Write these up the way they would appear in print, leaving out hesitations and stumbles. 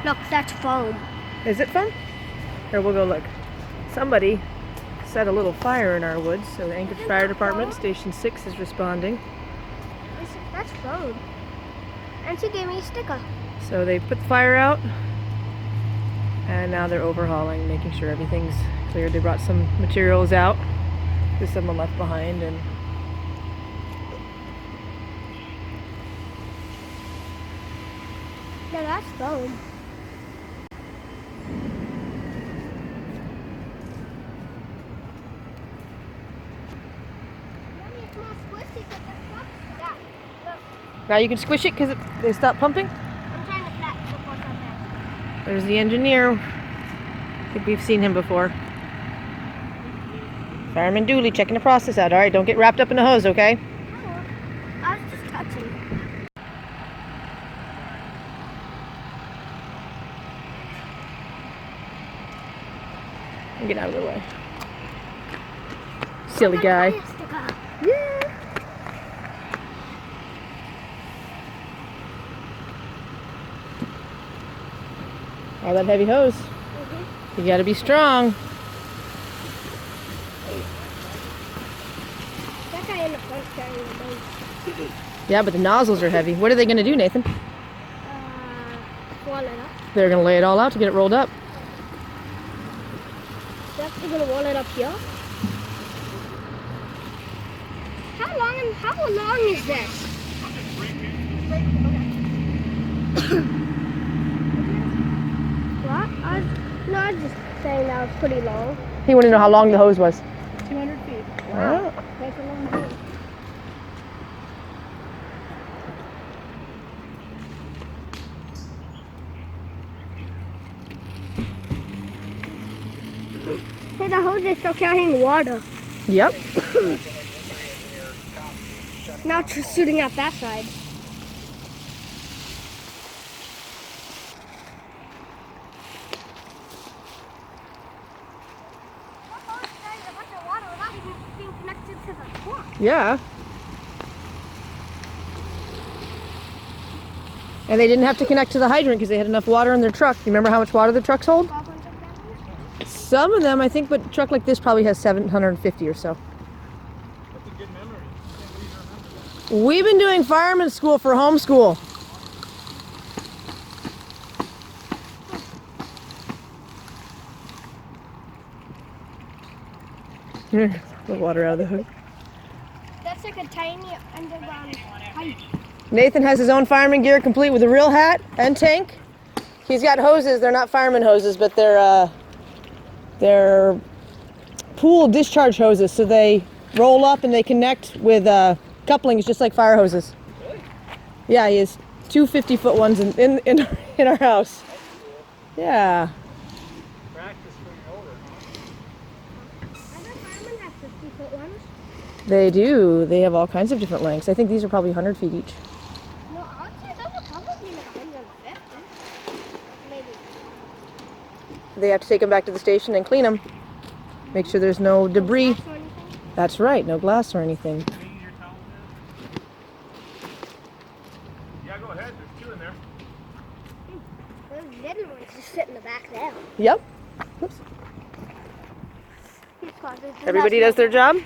Look, that's foam. Is it foam? Here, we'll go look. Somebody set a little fire in our woods, so the Anchorage Fire Department, Station 6, is responding. That's foam. And she gave me a sticker. So they put the fire out, and now they're overhauling, making sure everything's cleared. They brought some materials out. There's someone left behind, and no, that's foam. now you can squish it because they stopped pumping. I'm trying to flat before something. There's the engineer. I think we've seen him before. Fireman Duley checking the process out. All right, don't get wrapped up in the hose, okay? No, I was just touching. Get out of the way. Silly guy. Yeah. All that heavy hose. You gotta be strong. That guy in the front carrying the boat. Yeah, but the nozzles are heavy. What are they gonna do, Nathan? Wall it up. They're gonna lay it all out to get it rolled up. They're gonna wall it up here. How long is this? What? I was just saying that was pretty long. He wanted to know how long the hose was. 200 feet. Wow. Wow. That's a long hose. Hey, the hose is still carrying water. Yep. Now it's just shooting out that side. Yeah. And they didn't have to connect to the hydrant because they had enough water in their truck. You remember how much water the trucks hold? Some of them, I think, but a truck like this probably has 750 or so. That's a good memory. Can't believe you remember that. We've been doing fireman school for homeschool. The water out of the hood. That's like a tiny underground pipe. Nathan has his own fireman gear complete with a real hat and tank. He's got hoses. They're not fireman hoses, but they're pool discharge hoses. So they roll up and they connect with couplings just like fire hoses. Really? Yeah, he has two 50-foot ones in our house. Yeah. Practice when you're older, huh? Other firemen have 50-foot ones. They do. They have all kinds of different lengths. I think these are probably 100 feet each. No, I'd say those are probably like 150. Maybe. They have to take them back to the station and clean them. Make sure there's no debris. Glass or anything? That's right, no glass or anything. Clean your towel there. Yeah, go ahead. There's two in there. Those little ones just sit in the back there. Yep. Oops. These closets, Everybody does their job,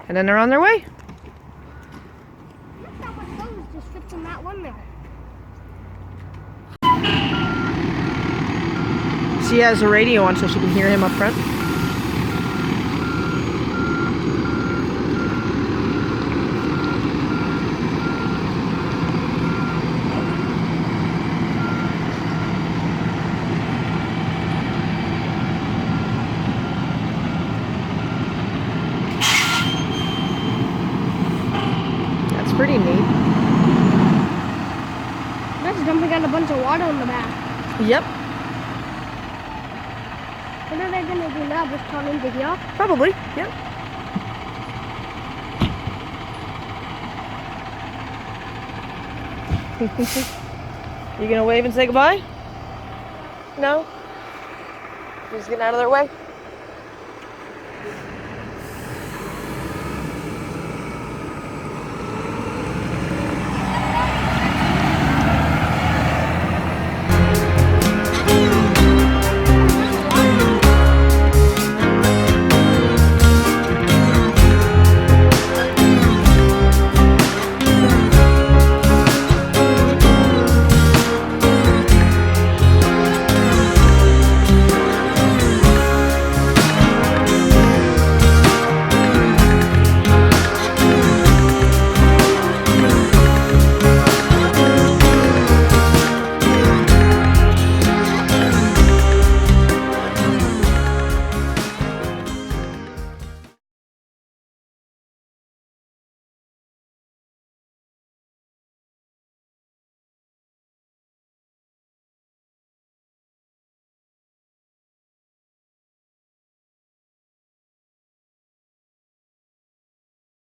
and then they're on their way. Look how much hose just fits in that one there. She has a radio on so she can hear him up front. That's pretty neat. That's dumping out a bunch of water in the back. Yep, What are they gonna do now? Just turn into here? probably. Yep. You gonna wave and say goodbye? No? You're just getting out of their way?